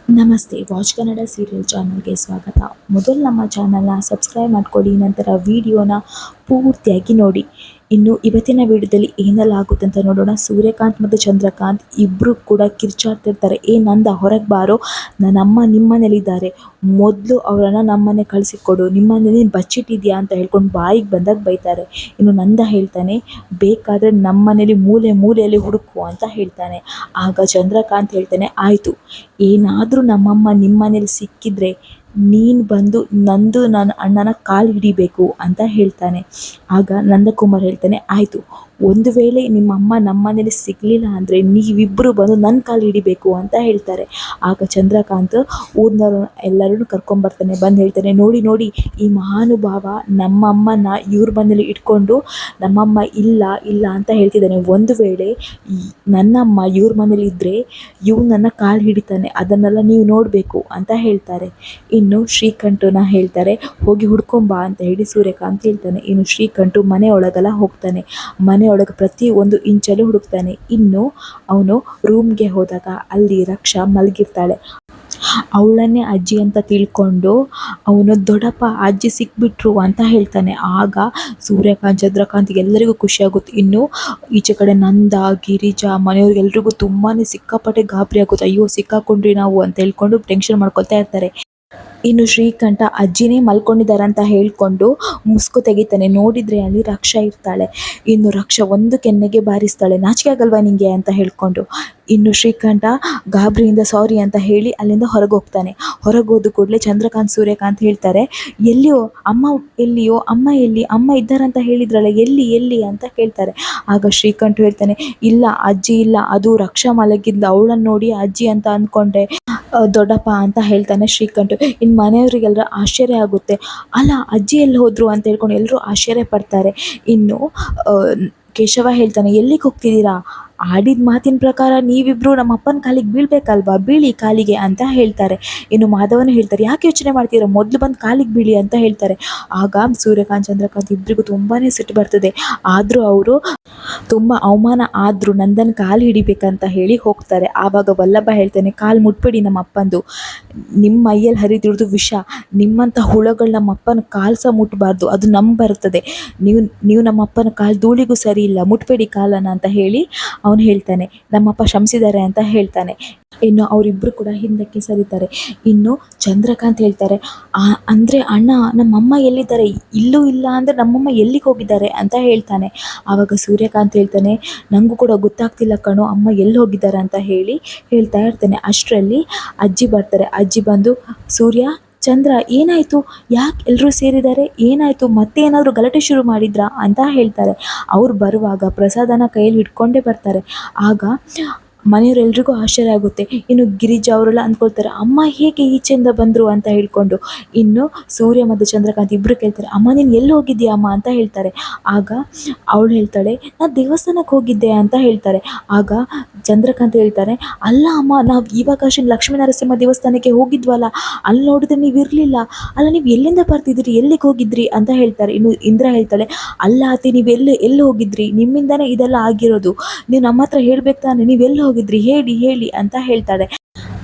ನಮಸ್ತೆ watch Kannada serial ಚಾನಲ್ಗೆ ಸ್ವಾಗತ. ಮೊದಲು ನಮ್ಮ ಚಾನಲ್ನ ಸಬ್ಸ್ಕ್ರೈಬ್ ಮಾಡ್ಕೊಳ್ಳಿ, ನಂತರ ವಿಡಿಯೋನ ಪೂರ್ತಿಯಾಗಿ ನೋಡಿ. ಇನ್ನು ಇವತ್ತಿನ ವಿಡಿಯೋದಲ್ಲಿ ಏನೆಲ್ಲ ಆಗುತ್ತೆ ಅಂತ ನೋಡೋಣ. ಸೂರ್ಯಕಾಂತ್ ಮತ್ತು ಚಂದ್ರಕಾಂತ್ ಇಬ್ಬರು ಕೂಡ ಕಿರ್ಚಾಡ್ತಿರ್ತಾರೆ. ನಂದ ಹೊರಗೆ ಬಾರೋ, ನನ್ನಮ್ಮ ನಿಮ್ಮನೇಲಿದ್ದಾರೆ, ಮೊದಲು ಅವರನ್ನು ನಮ್ಮನೆ ಕಳಿಸಿಕೊಡು, ನಿಮ್ಮನೇಲಿ ಬಚ್ಚಿಟ್ಟಿದ್ಯಾ ಅಂತ ಹೇಳ್ಕೊಂಡು ಬಾಯಿಗೆ ಬಂದಾಗ ಬೈತಾರೆ. ಇನ್ನು ನಂದ ಹೇಳ್ತಾನೆ, ಬೇಕಾದರೆ ನಮ್ಮನೇಲಿ ಮೂಲೆ ಮೂಲೆಯಲ್ಲಿ ಹುಡುಕು ಅಂತ ಹೇಳ್ತಾನೆ. ಆಗ ಚಂದ್ರಕಾಂತ್ ಹೇಳ್ತಾನೆ, ಆಯಿತು, ಏನಾದರೂ ನಮ್ಮಮ್ಮ ನಿಮ್ಮನೇಲಿ ಸಿಕ್ಕಿದ್ರೆ ನೀನು ಬಂದು ನನ್ನ ಅಣ್ಣನ ಕಾಲು ಹಿಡಿಬೇಕು ಅಂತ ಹೇಳ್ತಾನೆ. ಆಗ ನಂದಕುಮಾರ್ ಹೇಳ್ತಾನೆ, ಆಯಿತು, ಒಂದು ವೇಳೆ ನಿಮ್ಮಮ್ಮ ನಮ್ಮನೇಲಿ ಸಿಗಲಿಲ್ಲ ಅಂದರೆ ನೀವಿಬ್ಬರು ಬಂದು ನನ್ನ ಕಾಲು ಹಿಡಿಬೇಕು ಅಂತ ಹೇಳ್ತಾರೆ. ಆಗ ಚಂದ್ರಕಾಂತ್ ಊರಿನವ್ರು ಎಲ್ಲರೂ ಕರ್ಕೊಂಬರ್ತಾನೆ. ಬಂದು ಹೇಳ್ತಾನೆ, ನೋಡಿ ನೋಡಿ, ಈ ಮಹಾನುಭಾವ ನಮ್ಮಮ್ಮನ ಇವ್ರ ಮನೇಲಿ ಇಟ್ಕೊಂಡು ನಮ್ಮಮ್ಮ ಇಲ್ಲ ಇಲ್ಲ ಅಂತ ಹೇಳ್ತಿದ್ದಾನೆ. ಒಂದು ವೇಳೆ ನನ್ನಮ್ಮ ಇವ್ರ ಮನೇಲಿ ಇದ್ದರೆ ನನ್ನ ಕಾಲು ಹಿಡಿತಾನೆ, ಅದನ್ನೆಲ್ಲ ನೀವು ನೋಡಬೇಕು ಅಂತ ಹೇಳ್ತಾರೆ. ಇನ್ನು ಶ್ರೀಕಂಠನ ಹೇಳ್ತಾರೆ, ಹೋಗಿ ಹುಡ್ಕೊಂಬಾ ಅಂತ ಹೇಳಿ ಸೂರ್ಯಕಾಂತ್ ಹೇಳ್ತಾನೆ. ಇನ್ನು ಶ್ರೀಕಂಠು ಮನೆಯೊಳಗೆಲ್ಲ ಹೋಗ್ತಾನೆ. ಮನೆಯೊಳಗೆ ಪ್ರತಿ ಒಂದು ಇಂಚಲ್ಲಿ ಹುಡುಕ್ತಾನೆ. ಇನ್ನು ಅವನು ರೂಮ್ಗೆ ಹೋದಾಗ ಅಲ್ಲಿ ರಕ್ಷಾ ಮಲಗಿರ್ತಾಳೆ. ಅವಳನ್ನೇ ಅಜ್ಜಿ ಅಂತ ತಿಳ್ಕೊಂಡು ಅವನು, ದೊಡ್ಡಪ್ಪ ಅಜ್ಜಿ ಸಿಕ್ಬಿಟ್ರು ಅಂತ ಹೇಳ್ತಾನೆ. ಆಗ ಸೂರ್ಯಕಾಂತ್ ಚಂದ್ರಕಾಂತ್ ಎಲ್ಲರಿಗೂ ಖುಷಿಯಾಗುತ್ತೆ. ಇನ್ನು ಈಚೆ ಕಡೆ ನಂದ, ಗಿರಿಜಾ ಮನೆಯವ್ರಿಗೆಲ್ರಿಗೂ ತುಂಬಾ ಸಿಕ್ಕಾಪಟ್ಟೆ ಗಾಬರಿ ಆಗುತ್ತೆ. ಅಯ್ಯೋ ಸಿಕ್ಕಾಕೊಂಡ್ರಿ ನಾವು ಅಂತ ಹೇಳ್ಕೊಂಡು ಟೆನ್ಷನ್ ಮಾಡ್ಕೊಳ್ತಾ ಇರ್ತಾರೆ. ಇನ್ನು ಶ್ರೀಕಂಠ ಅಜ್ಜಿನೇ ಮಲ್ಕೊಂಡಿದ್ದಾರೆ ಅಂತ ಹೇಳ್ಕೊಂಡು ಮುಸ್ಕು ತೆಗಿತಾನೆ. ನೋಡಿದರೆ ಅಲ್ಲಿ ರಕ್ಷಾ ಇರ್ತಾಳೆ. ಇನ್ನು ರಕ್ಷಾ ಒಂದು ಕೆನ್ನೆಗೆ ಬಾರಿಸ್ತಾಳೆ, ನಾಚಿಕೆ ಆಗಲ್ವಾ ನಿಂಗೆ ಅಂತ ಹೇಳ್ಕೊಂಡು. ಇನ್ನು ಶ್ರೀಕಂಠ ಗಾಬರಿಯಿಂದ ಸಾರಿ ಅಂತ ಹೇಳಿ ಅಲ್ಲಿಂದ ಹೊರಗೆ ಹೋಗ್ತಾನೆ. ಹೊರಗೆ ಹೋದ ಕೂಡಲೇ ಚಂದ್ರಕಾಂತ್ ಸೂರ್ಯಕಾಂತ್ ಹೇಳ್ತಾರೆ, ಎಲ್ಲಿಯೋ ಅಮ್ಮ, ಎಲ್ಲಿಯೋ ಅಮ್ಮ, ಎಲ್ಲಿ ಅಮ್ಮ ಇದ್ದಾರಂತ ಹೇಳಿದ್ರಲ್ಲ, ಎಲ್ಲಿ ಎಲ್ಲಿ ಅಂತ ಕೇಳ್ತಾರೆ. ಆಗ ಶ್ರೀಕಂಠ ಹೇಳ್ತಾನೆ, ಇಲ್ಲ ಅಜ್ಜಿ ಇಲ್ಲ, ಅದು ರಕ್ಷಾ ಮಲಗಿದ್ಲು, ಅವಳನ್ನು ನೋಡಿ ಅಜ್ಜಿ ಅಂತ ಅಂದ್ಕೊಂಡೆ ದೊಡ್ಡಪ್ಪ ಅಂತ ಹೇಳ್ತಾನೆ ಶ್ರೀಕಂಠ. ಇನ್ನು ಮನೆಯವರಿಗೆಲ್ಲರ ಆಶ್ಚರ್ಯ ಆಗುತ್ತೆ. ಅಲ್ಲ, ಅಜ್ಜಿ ಎಲ್ಲಿ ಹೋದ್ರು ಅಂತ ಹೇಳ್ಕೊಂಡು ಎಲ್ಲರೂ ಆಶ್ಚರ್ಯ ಪಡ್ತಾರೆ. ಇನ್ನು ಕೇಶವ ಹೇಳ್ತಾನೆ, ಎಲ್ಲಿಗೆ ಹೋಗ್ತಿದ್ದೀರಾ? ಆಡಿದ ಮಾತಿನ ಪ್ರಕಾರ ನೀವಿಬ್ಬರು ನಮ್ಮ ಅಪ್ಪನ ಕಾಲಿಗೆ ಬೀಳ್ಬೇಕಲ್ವಾ, ಬೀಳಿ ಕಾಲಿಗೆ ಅಂತ ಹೇಳ್ತಾರೆ. ಇನ್ನು ಮಾಧವನು ಹೇಳ್ತಾರೆ, ಯಾಕೆ ಯೋಚನೆ ಮಾಡ್ತೀರಾ, ಮೊದಲು ಬಂದು ಕಾಲಿಗೆ ಬೀಳಿ ಅಂತ ಹೇಳ್ತಾರೆ. ಆಗ ಸೂರ್ಯಕಾಂತ್ ಚಂದ್ರಕಾಂತ್ ಇಬ್ಬರಿಗೂ ತುಂಬಾ ಸಿಟ್ಟು ಬರ್ತದೆ. ಆದರೂ ಅವರು ತುಂಬ ಅವಮಾನ ಆದರೂ ನಂದನ್ ಕಾಲು ಹಿಡಿಬೇಕಂತ ಹೇಳಿ ಹೋಗ್ತಾರೆ. ಆವಾಗ ವಲ್ಲಭ ಹೇಳ್ತಾನೆ, ಕಾಲು ಮುಟ್ಬೇಡಿ ನಮ್ಮ ಅಪ್ಪಂದು, ನಿಮ್ಮ ಮೈಯಲ್ಲಿ ಹರಿದಿರೋದು ವಿಷ, ನಿಮ್ಮಂಥ ಹುಳಗಳು ನಮ್ಮ ಅಪ್ಪನ ಕಾಲು ಸಹ ಮುಟ್ಟಬಾರ್ದು, ಅದು ಬರ್ತದೆ, ನೀವು ನಮ್ಮ ಅಪ್ಪನ ಕಾಲು ಧೂಳಿಗೂ ಸರಿ ಇಲ್ಲ, ಮುಟ್ಬೇಡಿ ಕಾಲನ್ನು ಅಂತ ಹೇಳಿ ಅವನು ಹೇಳ್ತಾನೆ. ನಮ್ಮಪ್ಪ ಶ್ರಮಿಸಿದ್ದಾರೆ ಅಂತ ಹೇಳ್ತಾನೆ. ಇನ್ನು ಅವರಿಬ್ಬರು ಕೂಡ ಹಿಂದಕ್ಕೆ ಸರಿತಾರೆ. ಇನ್ನು ಚಂದ್ರಕಾಂತ್ ಹೇಳ್ತಾರೆ, ಅಂದರೆ ಅಣ್ಣ ನಮ್ಮಮ್ಮ ಎಲ್ಲಿದ್ದಾರೆ, ಇಲ್ಲೂ ಇಲ್ಲ ಅಂದರೆ ನಮ್ಮಮ್ಮ ಎಲ್ಲಿಗೆ ಹೋಗಿದ್ದಾರೆ ಅಂತ ಹೇಳ್ತಾನೆ. ಆವಾಗ ಸೂರ್ಯಕಾಂತ್ ಹೇಳ್ತಾನೆ, ನನಗೂ ಕೂಡ ಗೊತ್ತಾಗ್ತಿಲ್ಲ ಕಣೋ, ಅಮ್ಮ ಎಲ್ಲಿ ಹೋಗಿದ್ದಾರೆ ಅಂತ ಹೇಳಿ ಹೇಳ್ತಾ ಇರ್ತಾನೆ. ಅಷ್ಟರಲ್ಲಿ ಅಜ್ಜಿ ಬರ್ತಾರೆ. ಅಜ್ಜಿ ಬಂದು, ಸೂರ್ಯ, ಚಂದ್ರ, ಏನಾಯಿತು, ಯಾಕೆ ಎಲ್ಲರೂ ಸೇರಿದ್ದಾರೆ, ಏನಾಯಿತು, ಮತ್ತೆ ಏನಾದರೂ ಗಲಾಟೆ ಶುರು ಮಾಡಿದ್ರಾ ಅಂತ ಹೇಳ್ತಾರೆ. ಅವ್ರು ಬರುವಾಗ ಪ್ರಸಾದನ ಕೈಯಲ್ಲಿ ಹಿಡ್ಕೊಂಡೇ ಬರ್ತಾರೆ. ಆಗ ಮನೆಯವರೆಲ್ರಿಗೂ ಆಶ್ಚರ್ಯ ಆಗುತ್ತೆ. ಇನ್ನು ಗಿರಿಜಾ ಅವರೆಲ್ಲ ಅಂದ್ಕೊಳ್ತಾರೆ, ಅಮ್ಮ ಹೇಗೆ ಈಚೆಯಿಂದ ಬಂದರು ಅಂತ ಹೇಳ್ಕೊಂಡು. ಇನ್ನು ಸೂರ್ಯ ಮತ್ತು ಚಂದ್ರಕಾಂತ್ ಇಬ್ಬರು ಕೇಳ್ತಾರೆ, ಅಮ್ಮ ನೀನು ಎಲ್ಲಿ ಹೋಗಿದ್ದೀಯಾ ಅಮ್ಮ ಅಂತ ಹೇಳ್ತಾರೆ. ಆಗ ಅವಳು ಹೇಳ್ತಾಳೆ, ನಾನು ದೇವಸ್ಥಾನಕ್ಕೆ ಹೋಗಿದ್ದೆ ಅಂತ ಹೇಳ್ತಾರೆ. ಆಗ ಚಂದ್ರಕಾಂತ್ ಹೇಳ್ತಾರೆ, ಅಲ್ಲ ಅಮ್ಮ, ನಾವು ಇವಾಗ ಅಷ್ಟೇ ಲಕ್ಷ್ಮೀ ನರಸಿಂಹ ದೇವಸ್ಥಾನಕ್ಕೆ ಹೋಗಿದ್ವಲ್ಲ, ಅಲ್ಲಿ ನೋಡಿದ್ರೆ ನೀವು ಇರಲಿಲ್ಲ, ಅಲ್ಲ ನೀವು ಎಲ್ಲಿಂದ ಬರ್ತಿದ್ದೀರಿ, ಎಲ್ಲಿಗೆ ಹೋಗಿದ್ರಿ ಅಂತ ಹೇಳ್ತಾರೆ. ಇನ್ನು ಇಂದ್ರ ಹೇಳ್ತಾಳೆ, ಅಲ್ಲ ಅತ್ತೆ, ನೀವು ಎಲ್ಲಿ ಹೋಗಿದ್ರಿ, ನಿಮ್ಮಿಂದನೇ ಇದೆಲ್ಲ ಆಗಿರೋದು, ನೀವು ನಮ್ಮ ಹತ್ರ ಹೇಳ್ಬೇಕು ತಾನೆ, ನೀವು ಎಲ್ಲಿ ಹೋಗಿದ್ರಿ, ಹೇಳಿ ಹೇಳಿ ಅಂತ ಹೇಳ್ತಾಳೆ.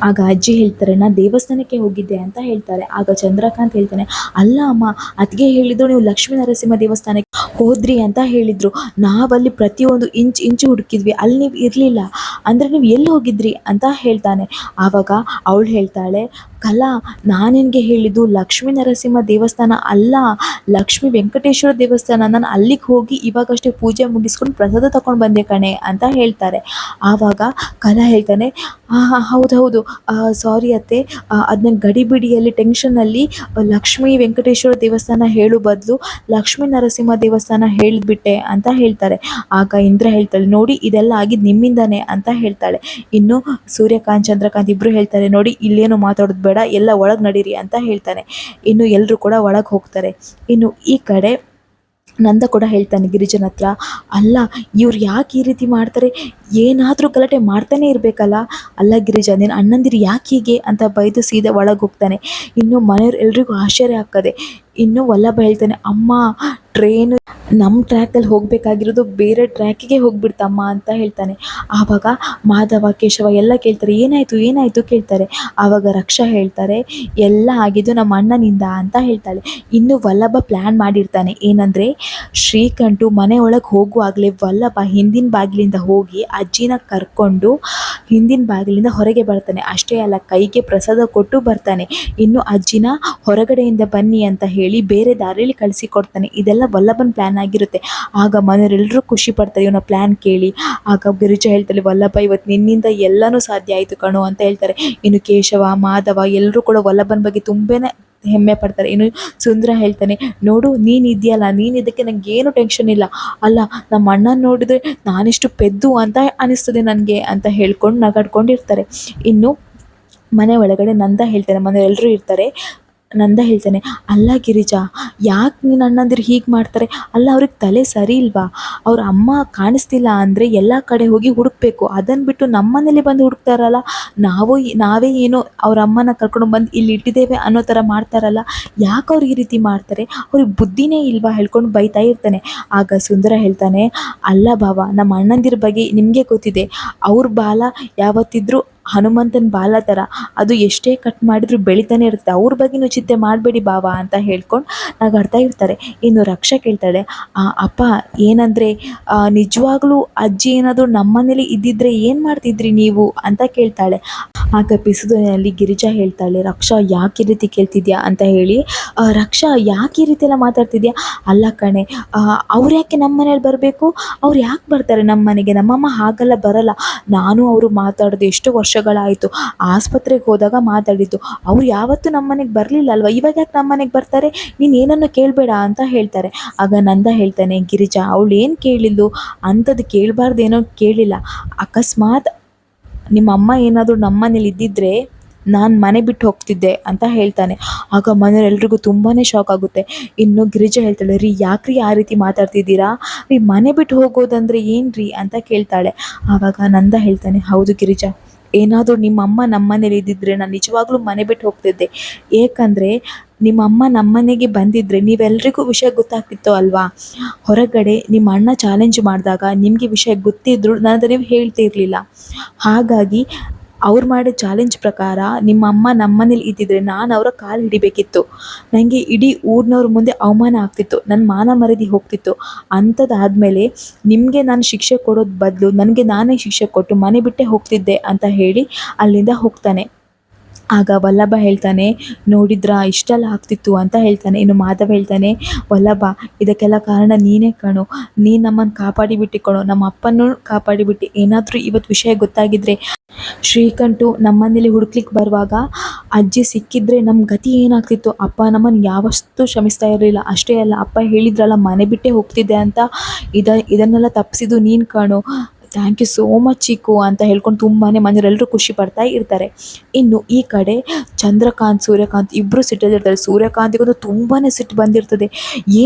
ಆಗ ಅಜ್ಜಿ ಹೇಳ್ತಾರೆ, ನಾನು ದೇವಸ್ಥಾನಕ್ಕೆ ಹೋಗಿದ್ದೆ ಅಂತ ಹೇಳ್ತಾರೆ. ಆಗ ಚಂದ್ರಕಾಂತ್ ಹೇಳ್ತಾನೆ, ಅಲ್ಲ ಅಮ್ಮ, ಅತ್ತಿಗೆ ಹೇಳಿದ್ರು ನೀವು ಲಕ್ಷ್ಮೀ ನರಸಿಂಹ ದೇವಸ್ಥಾನಕ್ಕೆ ಹೋದ್ರಿ ಅಂತ ಹೇಳಿದರು, ನಾವಲ್ಲಿ ಪ್ರತಿಯೊಂದು ಇಂಚು ಹುಡುಕಿದ್ವಿ, ಅಲ್ಲಿ ನೀವು ಇರಲಿಲ್ಲ, ಅಂದರೆ ನೀವು ಎಲ್ಲಿ ಹೋಗಿದ್ರಿ ಅಂತ ಹೇಳ್ತಾನೆ. ಆವಾಗ ಅವಳು ಹೇಳ್ತಾಳೆ, ಕಲಾ, ನಾನು ನಿನಗೆ ಹೇಳಿದ್ದು ಲಕ್ಷ್ಮೀ ನರಸಿಂಹ ದೇವಸ್ಥಾನ ಅಲ್ಲ, ಲಕ್ಷ್ಮೀ ವೆಂಕಟೇಶ್ವರ ದೇವಸ್ಥಾನ, ನಾನು ಅಲ್ಲಿಗೆ ಹೋಗಿ ಇವಾಗಷ್ಟೇ ಪೂಜೆ ಮುಗಿಸ್ಕೊಂಡು ಪ್ರಸಾದ ತಗೊಂಡು ಬಂದೆ ಕಣೆ ಅಂತ ಹೇಳ್ತಾರೆ. ಆವಾಗ ಕಲಾ ಹೇಳ್ತಾನೆ, ಹಾಂ ಹಾಂ ಹೌದು ಹೌದು, ಸಾರಿ ಅತ್ತೆ, ಅದನ್ನ ಗಡಿಬಿಡಿಯಲ್ಲಿ ಟೆನ್ಷನಲ್ಲಿ ಲಕ್ಷ್ಮೀ ವೆಂಕಟೇಶ್ವರ ದೇವಸ್ಥಾನ ಹೇಳು ಬದಲು ಲಕ್ಷ್ಮೀ ನರಸಿಂಹ ದೇವಸ್ಥಾನ ಹೇಳಿಬಿಟ್ಟೆ ಅಂತ ಹೇಳ್ತಾರೆ. ಆಗ ಇಂದ್ರ ಹೇಳ್ತಾಳೆ, ನೋಡಿ ಇದೆಲ್ಲ ಆಗಿದ್ದು ನಿಮ್ಮಿಂದಾನೆ ಅಂತ ಹೇಳ್ತಾಳೆ. ಇನ್ನು ಸೂರ್ಯಕಾಂತ್ ಚಂದ್ರಕಾಂತ್ ಇಬ್ಬರು ಹೇಳ್ತಾರೆ, ನೋಡಿ ಇಲ್ಲೇನು ಮಾತಾಡೋದು ಬೇಡ, ಎಲ್ಲ ಒಳಗೆ ನಡೀರಿ ಅಂತ ಹೇಳ್ತಾನೆ. ಇನ್ನು ಎಲ್ಲರೂ ಕೂಡ ಒಳಗೆ ಹೋಗ್ತಾರೆ. ಇನ್ನು ಈ ಕಡೆ ನಂದ ಕೂಡ ಹೇಳ್ತಾನೆ ಗಿರಿಜನ ಹತ್ರ, ಅಲ್ಲ ಇವ್ರು ಯಾಕೆ ಈ ರೀತಿ ಮಾಡ್ತಾರೆ, ಏನಾದರೂ ಗಲಾಟೆ ಮಾಡ್ತಾನೆ ಇರಬೇಕಲ್ಲ, ಅಲ್ಲ ಗಿರಿಜಾ, ನೀನು ಅಣ್ಣಂದಿರು ಯಾಕೆ ಹೀಗೆ ಅಂತ ಬೈದು ಸೀದಾ ಒಳಗೆ ಹೋಗ್ತಾನೆ. ಇನ್ನು ಮನೆಯವ್ರು ಎಲ್ರಿಗೂ ಆಶ್ಚರ್ಯ ಆಗ್ತದೆ, ಇನ್ನು ವಲ್ಲಭ ಹೇಳ್ತಾನೆ, ಅಮ್ಮ ಟ್ರೈನು ನಮ್ಮ ಟ್ರ್ಯಾಕಲ್ಲಿ ಹೋಗಬೇಕಾಗಿರೋದು ಬೇರೆ ಟ್ರ್ಯಾಕಿಗೆ ಹೋಗ್ಬಿಡ್ತಮ್ಮ ಅಂತ ಹೇಳ್ತಾನೆ. ಆವಾಗ ಮಾಧವ ಕೇಶವ ಎಲ್ಲ ಕೇಳ್ತಾರೆ, ಏನಾಯಿತು ಏನಾಯಿತು ಕೇಳ್ತಾರೆ. ಆವಾಗ ರಕ್ಷಾ ಹೇಳ್ತಾರೆ, ಎಲ್ಲ ಆಗಿದ್ದು ನಮ್ಮ ಅಣ್ಣನಿಂದ ಅಂತ ಹೇಳ್ತಾಳೆ. ಇನ್ನು ವಲ್ಲಭ ಪ್ಲ್ಯಾನ್ ಮಾಡಿರ್ತಾನೆ ಏನಂದರೆ, ಶ್ರೀಕಂಠು ಮನೆ ಒಳಗೆ ಹೋಗುವಾಗಲೇ ವಲ್ಲಭ ಹಿಂದಿನ ಬಾಗಿಲಿಂದ ಹೋಗಿ ಅಜ್ಜಿನ ಕರ್ಕೊಂಡು ಹಿಂದಿನ ಬಾಗಿಲಿಂದ ಹೊರಗೆ ಬರ್ತಾನೆ. ಅಷ್ಟೇ ಅಲ್ಲ, ಕೈಗೆ ಪ್ರಸಾದ ಕೊಟ್ಟು ಬರ್ತಾನೆ. ಇನ್ನು ಅಜ್ಜಿನ ಹೊರಗಡೆಯಿಂದ ಬನ್ನಿ ಅಂತ ಹೇಳಿ ಬೇರೆ ದಾರಿಯಲ್ಲಿ ಕಳಿಸಿಕೊಡ್ತಾನೆ. ಇದೆಲ್ಲ ವಲ್ಲಭನ ಪ್ಲ್ಯಾನ್ ಆಗಿರುತ್ತೆ. ಆಗ ಮನೆಯವರೆಲ್ಲರೂ ಖುಷಿ ಪಡ್ತಾರೆ ಇವನ ಪ್ಲ್ಯಾನ್ ಕೇಳಿ. ಆಗ ಗಿರಿಜಾ ಹೇಳ್ತಾಳೆ, ವಲ್ಲಭ ಇವತ್ತು ನಿನ್ನಿಂದ ಎಲ್ಲನೂ ಸಾಧ್ಯ ಆಯಿತು ಕಣೋ ಅಂತ ಹೇಳ್ತಾರೆ. ಇನ್ನು ಕೇಶವ, ಮಾಧವ ಎಲ್ಲರೂ ಕೂಡ ವಲ್ಲಭನ ಬಗ್ಗೆ ತುಂಬಾ ಹೆಮ್ಮೆ ಪಡ್ತಾರೆ. ಇನ್ನು ಸುಂದರ ಹೇಳ್ತಾನೆ, ನೋಡು ನೀನು ಇದೆಯಲ್ಲ, ನೀನು ಇದಕ್ಕೆ ನನಗೇನು ಟೆನ್ಷನ್ ಇಲ್ಲ. ಅಲ್ಲ, ನಮ್ಮ ಅಣ್ಣನ ನೋಡಿದ್ರೆ ನಾನಿಷ್ಟು ಪೆದ್ದು ಅಂತ ಅನಿಸ್ತದೆ ನನಗೆ ಅಂತ ಹೇಳ್ಕೊಂಡು ನಗಾಡ್ಕೊಂಡಿರ್ತಾರೆ. ಇನ್ನು ಮನೆ ಒಳಗಡೆ ನಂದ ಹೇಳ್ತಾನೆ, ಮನೆಯವರೆಲ್ಲರೂ ಇರ್ತಾರೆ. ನಂದ ಹೇಳ್ತಾನೆ, ಅಲ್ಲ ಗಿರಿಜಾ, ಯಾಕೆ ನೀನು ಅಣ್ಣಂದಿರು ಹೀಗೆ ಮಾಡ್ತಾರೆ? ಅಲ್ಲ, ಅವ್ರಿಗೆ ತಲೆ ಸರಿ ಇಲ್ವಾ? ಅವ್ರ ಅಮ್ಮ ಕಾಣಿಸ್ತಿಲ್ಲ ಅಂದರೆ ಎಲ್ಲ ಕಡೆ ಹೋಗಿ ಹುಡುಕಬೇಕು, ಅದನ್ನು ಬಿಟ್ಟು ನಮ್ಮ ಮನೇಲಿ ಬಂದು ಹುಡುಕ್ತಾರಲ್ಲ. ನಾವೇ ಏನೋ ಅವ್ರ ಅಮ್ಮನ ಕರ್ಕೊಂಡು ಬಂದು ಇಲ್ಲಿ ಇಟ್ಟಿದ್ದೇವೆ ಅನ್ನೋ ಥರ ಮಾಡ್ತಾರಲ್ಲ. ಯಾಕೆ ಅವ್ರು ಈ ರೀತಿ ಮಾಡ್ತಾರೆ? ಅವ್ರಿಗೆ ಬುದ್ಧಿನೇ ಇಲ್ವಾ ಹೇಳ್ಕೊಂಡು ಬೈತಾ ಇರ್ತಾನೆ. ಆಗ ಸುಂದರ ಹೇಳ್ತಾನೆ, ಅಲ್ಲ ಭಾವ, ನಮ್ಮ ಅಣ್ಣಂದಿರ ಬಗ್ಗೆ ನಿಮಗೆ ಗೊತ್ತಿದೆ, ಅವ್ರ ಬಾಲ ಯಾವತ್ತಿದ್ರೂ ಹನುಮಂತನ ಬಾಲ ಥರ, ಅದು ಎಷ್ಟೇ ಕಟ್ ಮಾಡಿದ್ರು ಬೆಳಿತಾನೆ ಇರುತ್ತೆ. ಅವ್ರ ಬಗ್ಗೆನೂ ಚಿಂತೆ ಮಾಡಬೇಡಿ ಬಾವ ಅಂತ ಹೇಳ್ಕೊಂಡು ನಗಾಡ್ತಾ ಇರ್ತಾರೆ. ಇನ್ನು ರಕ್ಷಾ ಕೇಳ್ತಾಳೆ, ಅಪ್ಪ ಏನಂದರೆ, ನಿಜವಾಗ್ಲೂ ಅಜ್ಜಿ ಏನಾದರೂ ನಮ್ಮನೇಲಿ ಇದ್ದಿದ್ರೆ ಏನು ಮಾಡ್ತಿದ್ರಿ ನೀವು ಅಂತ ಕೇಳ್ತಾಳೆ. ಆಗ ಪಿಸುದಲ್ಲಿ ಗಿರಿಜಾ ಹೇಳ್ತಾಳೆ, ರಕ್ಷಾ ಯಾಕೆ ಈ ರೀತಿ ಕೇಳ್ತಿದ್ಯಾ ಅಂತ ಹೇಳಿ. ರಕ್ಷಾ ಯಾಕೆ ಈ ರೀತಿ ಎಲ್ಲ ಮಾತಾಡ್ತಿದ್ಯಾ? ಅಲ್ಲ ಕಣೆ, ಅವ್ರು ಯಾಕೆ ನಮ್ಮ ಮನೇಲಿ ಬರಬೇಕು? ಅವ್ರು ಯಾಕೆ ಬರ್ತಾರೆ ನಮ್ಮ ಮನೆಗೆ? ನಮ್ಮಮ್ಮ ಹಾಗೆಲ್ಲ ಬರಲ್ಲ. ನಾನು ಅವರು ಮಾತಾಡೋದು ಎಷ್ಟು ವರ್ಷಗಳಾಯಿತು. ಆಸ್ಪತ್ರೆಗೆ ಹೋದಾಗ ಮಾತಾಡಿದ್ದು, ಅವ್ರು ಯಾವತ್ತೂ ನಮ್ಮ ಮನೆಗೆ ಬರಲಿಲ್ಲ ಅಲ್ವಾ, ಇವಾಗ ಯಾಕೆ ನಮ್ಮ ಮನೆಗೆ ಬರ್ತಾರೆ? ನೀನು ಏನನ್ನು ಕೇಳಬೇಡ ಅಂತ ಹೇಳ್ತಾರೆ. ಆಗ ನಂದ ಹೇಳ್ತಾನೆ, ಗಿರಿಜಾ ಅವಳು ಏನು ಕೇಳಿದ್ಲು, ಅಂಥದ್ದು ಕೇಳಬಾರ್ದೇನೋ ಕೇಳಿಲ್ಲ. ಅಕಸ್ಮಾತ್ ನಿಮ್ಮ ಅಮ್ಮ ಏನಾದರೂ ನಮ್ಮ ಮನೇಲಿ ಇದ್ದಿದ್ದರೆ ನಾನು ಮನೆ ಬಿಟ್ಟು ಹೋಗ್ತಿದ್ದೆ ಅಂತ ಹೇಳ್ತಾನೆ. ಆಗ ಮನೆಯವರೆಲ್ರಿಗೂ ತುಂಬಾ ಶಾಕ್ ಆಗುತ್ತೆ. ಇನ್ನು ಗಿರಿಜಾ ಹೇಳ್ತಾಳೆ, ರೀ ಯಾಕ್ರಿ ಆ ರೀತಿ ಮಾತಾಡ್ತಿದ್ದೀರಾ? ರೀ ಮನೆ ಬಿಟ್ಟು ಹೋಗೋದಂದರೆ ಏನು ರೀ ಅಂತ ಕೇಳ್ತಾಳೆ. ಆವಾಗ ನಂದ ಹೇಳ್ತಾನೆ, ಹೌದು ಗಿರಿಜಾ, ಏನಾದರೂ ನಿಮ್ಮ ಅಮ್ಮ ನಮ್ಮ ಮನೇಲಿ ಇದ್ದಿದ್ದರೆ ನಾನು ನಿಜವಾಗ್ಲೂ ಮನೆ ಬಿಟ್ಟು ಹೋಗ್ತಿದ್ದೆ. ಏಕೆಂದರೆ ನಿಮ್ಮ ಅಮ್ಮ ನಮ್ಮ ಮನೆಗೆ ಬಂದಿದ್ದರೆ ನೀವೆಲ್ರಿಗೂ ವಿಷಯ ಗೊತ್ತಾಗ್ತಿತ್ತು ಅಲ್ವಾ. ಹೊರಗಡೆ ನಿಮ್ಮ ಅಣ್ಣ ಚಾಲೆಂಜ್ ಮಾಡಿದಾಗ ನಿಮಗೆ ವಿಷಯ ಗೊತ್ತಿದ್ದರೂ ನನ್ನ ನೀವು ಹೇಳ್ತಿರಲಿಲ್ಲ. ಹಾಗಾಗಿ ಅವ್ರು ಮಾಡಿದ ಚಾಲೆಂಜ್ ಪ್ರಕಾರ ನಿಮ್ಮ ಅಮ್ಮ ನಮ್ಮ ಮನೇಲಿ ಇದ್ದಿದ್ರೆ ನಾನು ಅವರ ಕಾಲು ಹಿಡಿಬೇಕಿತ್ತು. ನನಗೆ ಇಡೀ ಊರಿನವ್ರ ಮುಂದೆ ಅವಮಾನ ಆಗ್ತಿತ್ತು, ನನ್ನ ಮಾನ ಮರ್ಯಾದೆ ಹೋಗ್ತಿತ್ತು. ಅಂಥದ್ದಾದಮೇಲೆ ನಿಮಗೆ ನಾನು ಶಿಕ್ಷೆ ಕೊಡೋದು ಬದಲು ನನಗೆ ನಾನೇ ಶಿಕ್ಷೆ ಕೊಟ್ಟು ಮನೆ ಬಿಟ್ಟೇ ಹೋಗ್ತಿದ್ದೆ ಅಂತ ಹೇಳಿ ಅಲ್ಲಿಂದ ಹೋಗ್ತಾನೆ. ಆಗ ವಲ್ಲಭ ಹೇಳ್ತಾನೆ, ನೋಡಿದ್ರಾ ಇಷ್ಟೆಲ್ಲ ಆಗ್ತಿತ್ತು ಅಂತ ಹೇಳ್ತಾನೆ. ಇನ್ನು ಮಾಧವ ಹೇಳ್ತಾನೆ, ವಲ್ಲಭ ಇದಕ್ಕೆಲ್ಲ ಕಾರಣ ನೀನೇ ಕಣೋ, ನೀನು ನಮ್ಮನ್ನು ಕಾಪಾಡಿಬಿಟ್ಟು ಕಣೋ, ನಮ್ಮ ಅಪ್ಪನೂ ಕಾಪಾಡಿಬಿಟ್ಟು. ಏನಾದರೂ ಇವತ್ತು ವಿಷಯ ಗೊತ್ತಾಗಿದ್ದರೆ, ಶ್ರೀಕಂಠು ನಮ್ಮನೇಲಿ ಹುಡುಕ್ಲಿಕ್ಕೆ ಬರುವಾಗ ಅಜ್ಜಿ ಸಿಕ್ಕಿದ್ರೆ ನಮ್ಮ ಗತಿ ಏನಾಗ್ತಿತ್ತು? ಅಪ್ಪ ನಮ್ಮನ್ನು ಯಾವತ್ತೂ ಕ್ಷಮಿಸ್ತಾ ಇರಲಿಲ್ಲ. ಅಷ್ಟೇ ಅಲ್ಲ, ಅಪ್ಪ ಹೇಳಿದ್ರಲ್ಲ ಮನೆ ಬಿಟ್ಟೇ ಹೋಗ್ತಿದ್ದೆ ಅಂತ, ಇದನ್ನೆಲ್ಲ ತಪ್ಪಿಸಿದ್ದು ನೀನು ಕಣೋ, ಥ್ಯಾಂಕ್ ಯು ಸೋ ಮಚ್ ಚಿಕ್ಕು ಅಂತ ಹೇಳ್ಕೊಂಡು ತುಂಬಾ ಮನೆಯವರೆಲ್ಲರೂ ಖುಷಿ ಪಡ್ತಾ ಇರ್ತಾರೆ. ಇನ್ನು ಈ ಕಡೆ ಚಂದ್ರಕಾಂತ್, ಸೂರ್ಯಕಾಂತ್ ಇಬ್ಬರು ಸಿಟ್ಟಲ್ಲಿರ್ತಾರೆ. ಸೂರ್ಯಕಾಂತಿಗಂತೂ ತುಂಬಾ ಸಿಟ್ಟು ಬಂದಿರ್ತದೆ.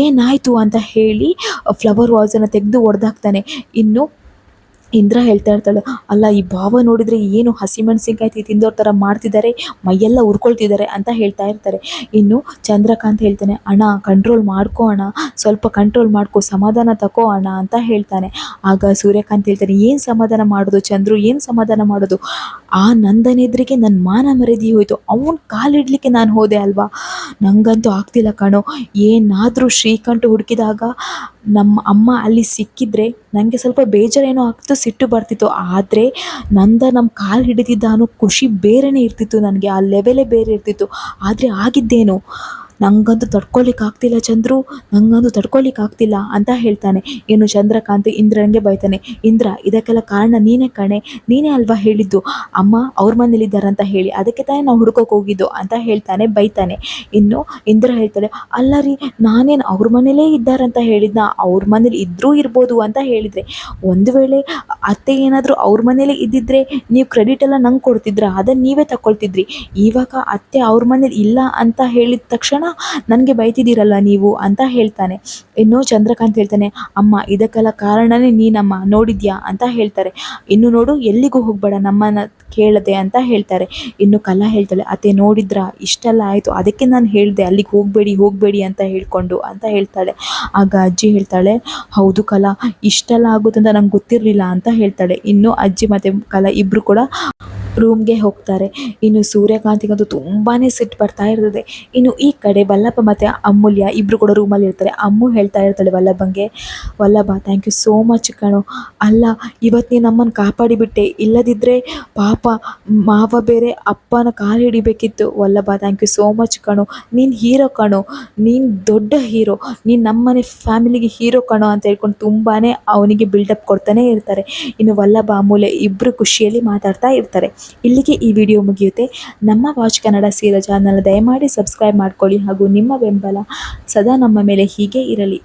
ಏನಾಯಿತು ಅಂತ ಹೇಳಿ ಫ್ಲವರ್ ವಾಸನ್ನು ತೆಗೆದು ಒಡೆದಾಕ್ತಾನೆ. ಇನ್ನು ಇಂದ್ರ ಹೇಳ್ತಾ ಇರ್ತಾಳೆ, ಅಲ್ಲ ಈ ಭಾವ ನೋಡಿದರೆ ಏನು ಹಸಿಮೆಣಸಿನ್ಕಾಯಿ ತಿಂದವ್ರ ಥರ ಮಾಡ್ತಿದ್ದಾರೆ, ಮೈಯೆಲ್ಲ ಉರ್ಕೊಳ್ತಿದ್ದಾರೆ ಅಂತ ಹೇಳ್ತಾ ಇರ್ತಾರೆ. ಇನ್ನು ಚಂದ್ರಕಾಂತ್ ಹೇಳ್ತಾನೆ, ಅಣ್ಣ ಕಂಟ್ರೋಲ್ ಮಾಡ್ಕೋ ಅಣ್ಣ, ಸ್ವಲ್ಪ ಕಂಟ್ರೋಲ್ ಮಾಡ್ಕೋ, ಸಮಾಧಾನ ತಗೋ ಅಣ್ಣ ಅಂತ ಹೇಳ್ತಾನೆ. ಆಗ ಸೂರ್ಯಕಾಂತ್ ಹೇಳ್ತಾನೆ, ಏನು ಸಮಾಧಾನ ಮಾಡೋದು ಚಂದ್ರು, ಏನು ಸಮಾಧಾನ ಮಾಡೋದು? ಆ ನಂದನೆದ್ರಿಗೆ ನನ್ನ ಮಾನ ಮರ್ಯಾದೆ ಹೋಯಿತು, ಅವನ ಕಾಲಿಡಲಿಕ್ಕೆ ನಾನು ಹೋದೆ ಅಲ್ವಾ. ನನಗಂತೂ ಆಗ್ತಿಲ್ಲ ಕಣೋ. ಏನಾದರೂ ಶ್ರೀಕಂಠ ಹುಡುಕಿದಾಗ ನಮ್ಮ ಅಮ್ಮ ಅಲ್ಲಿ ಸಿಕ್ಕಿದ್ರೆ ನನಗೆ ಸ್ವಲ್ಪ ಬೇಜಾರೇನೋ ಆಗ್ತಿತ್ತು, ಸಿಟ್ಟು ಬರ್ತಿತ್ತು. ಆದರೆ ನಮ್ಮ ಕಾಲು ಹಿಡಿದಿದ್ದ ಅನ್ನೋ ಖುಷಿ ಬೇರೆಯೇ ಇರ್ತಿತ್ತು ನನಗೆ, ಆ ಲೆವೆಲೇ ಬೇರೆ ಇರ್ತಿತ್ತು. ಆದರೆ ಆಗಿದ್ದೇನು, ನನಗಂತೂ ತಡ್ಕೊಳ್ಳಿಕ್ಕಾಗ್ತಿಲ್ಲ ಚಂದ್ರು, ನನಗಂತೂ ತಡ್ಕೊಳ್ಳಿಕ್ಕಾಗ್ತಿಲ್ಲ ಅಂತ ಹೇಳ್ತಾನೆ. ಇನ್ನು ಚಂದ್ರಕಾಂತ್ ಇಂದ್ರನಿಗೆ ಬೈತಾನೆ, ಇಂದ್ರ ಇದಕ್ಕೆಲ್ಲ ಕಾರಣ ನೀನೇ ಕಣೆ, ನೀನೇ ಅಲ್ವಾ ಹೇಳಿದ್ದು ಅಮ್ಮ ಅವ್ರ ಮನೇಲಿದ್ದಾರಂತ ಹೇಳಿ, ಅದಕ್ಕೆ ತಾನೇ ನಾವು ಹುಡ್ಕೋಕೆ ಹೋಗಿದ್ದು ಅಂತ ಹೇಳ್ತಾನೆ, ಬೈತಾನೆ. ಇನ್ನು ಇಂದ್ರ ಹೇಳ್ತಾಳೆ, ಅಲ್ಲ ರೀ, ನಾನೇನು ಅವ್ರ ಮನೇಲೇ ಇದ್ದಾರಂತ ಹೇಳಿದ್ನ, ಅವ್ರ ಮನೇಲಿ ಇದ್ದರೂ ಇರ್ಬೋದು ಅಂತ ಹೇಳಿದರೆ, ಒಂದು ವೇಳೆ ಅತ್ತೆ ಏನಾದರೂ ಅವ್ರ ಮನೇಲಿ ಇದ್ದಿದ್ದರೆ ನೀವು ಕ್ರೆಡಿಟ್ ಎಲ್ಲ ನಂಗೆ ಕೊಡ್ತಿದ್ರ, ಅದನ್ನು ನೀವೇ ತಗೊಳ್ತಿದ್ರಿ. ಇವಾಗ ಅತ್ತೆ ಅವ್ರ ಮನೇಲಿ ಇಲ್ಲ ಅಂತ ಹೇಳಿದ ತಕ್ಷಣ ನನಗೆ ಬೈತಿದ್ದೀರಲ್ಲ ನೀವು ಅಂತ ಹೇಳ್ತಾನೆ. ಇನ್ನು ಚಂದ್ರಕಾಂತ್ ಹೇಳ್ತಾನೆ, ಅಮ್ಮ ಇದಕ್ಕೆಲ್ಲ ಕಾರಣನೇ ನೀನಮ್ಮ ನೋಡಿದ್ಯಾ ಅಂತ ಹೇಳ್ತಾರೆ. ಇನ್ನು ನೋಡು ಎಲ್ಲಿಗೂ ಹೋಗಬೇಡ ನಮ್ಮನ್ನು ಕೇಳದೆ ಅಂತ ಹೇಳ್ತಾರೆ. ಇನ್ನು ಕಲಾ ಹೇಳ್ತಾಳೆ, ಅತ್ತೆ ನೋಡಿದ್ರಾ ಇಷ್ಟೆಲ್ಲ ಆಯಿತು, ಅದಕ್ಕೆ ನಾನು ಹೇಳಿದೆ ಅಲ್ಲಿಗೆ ಹೋಗಬೇಡಿ ಹೋಗಬೇಡಿ ಅಂತ ಹೇಳ್ಕೊಂಡು ಅಂತ ಹೇಳ್ತಾಳೆ. ಆಗ ಅಜ್ಜಿ ಹೇಳ್ತಾಳೆ, ಹೌದು ಕಲಾ, ಇಷ್ಟೆಲ್ಲ ಆಗುತ್ತಂತ ನಂಗೆ ಗೊತ್ತಿರಲಿಲ್ಲ ಅಂತ ಹೇಳ್ತಾಳೆ. ಇನ್ನು ಅಜ್ಜಿ ಮತ್ತು ಕಲಾ ಇಬ್ಬರು ಕೂಡ ರೂಮ್ಗೆ ಹೋಗ್ತಾರೆ. ಇನ್ನು ಸೂರ್ಯಕಾಂತಿಗಂತೂ ತುಂಬಾ ಸಿಟ್ಟು ಬರ್ತಾ ಇರ್ತದೆ. ಇನ್ನು ಈ ಕಡೆ ವಲ್ಲಭ ಮತ್ತು ಅಮೂಲ್ಯ ಇಬ್ಬರು ಕೂಡ ರೂಮಲ್ಲಿ ಇರ್ತಾರೆ. ಅಮ್ಮು ಹೇಳ್ತಾ ಇರ್ತಾಳೆ ವಲ್ಲಭಂಗೆ, Vallabha thank you so much ಕಣೋ, ಅಲ್ಲ ಇವತ್ತು ನೀನು ನಮ್ಮನ್ನು ಕಾಪಾಡಿಬಿಟ್ಟೆ, ಇಲ್ಲದಿದ್ದರೆ ಪಾಪ ಮಾವ ಬೇರೆ ಅಪ್ಪನ ಕಾಲು ಹಿಡಿಬೇಕಿತ್ತು. Vallabha thank you so much ಕಣೋ, ನೀನು ಹೀರೋ ಕಣೋ, ನೀನು ದೊಡ್ಡ ಹೀರೋ, ನೀನು ನಮ್ಮನೆ ಫ್ಯಾಮಿಲಿಗೆ ಹೀರೋ ಕಣೋ ಅಂತ ಹೇಳ್ಕೊಂಡು ತುಂಬಾ ಅವನಿಗೆ ಬಿಲ್ಡಪ್ ಕೊಡ್ತಾನೆ ಇರ್ತಾರೆ. ಇನ್ನು ವಲ್ಲಭ ಅಮೂಲ್ಯ ಇಬ್ಬರು ಖುಷಿಯಲ್ಲಿ ಮಾತಾಡ್ತಾ ಇರ್ತಾರೆ. ಇಲ್ಲಿಗೆ ಈ ವಿಡಿಯೋ ಮುಗಿಯುತ್ತೆ. ನಮ್ಮ ವಾಚ್ ಕನ್ನಡ ಸೀರಿಯಲ್ ಚಾನಲ್ ದಯಮಾಡಿ ಸಬ್ಸ್ಕ್ರೈಬ್ ಮಾಡ್ಕೊಳ್ಳಿ ಹಾಗೂ ನಿಮ್ಮ ಬೆಂಬಲ ಸದಾ ನಮ್ಮ ಮೇಲೆ ಹೀಗೆ ಇರಲಿ.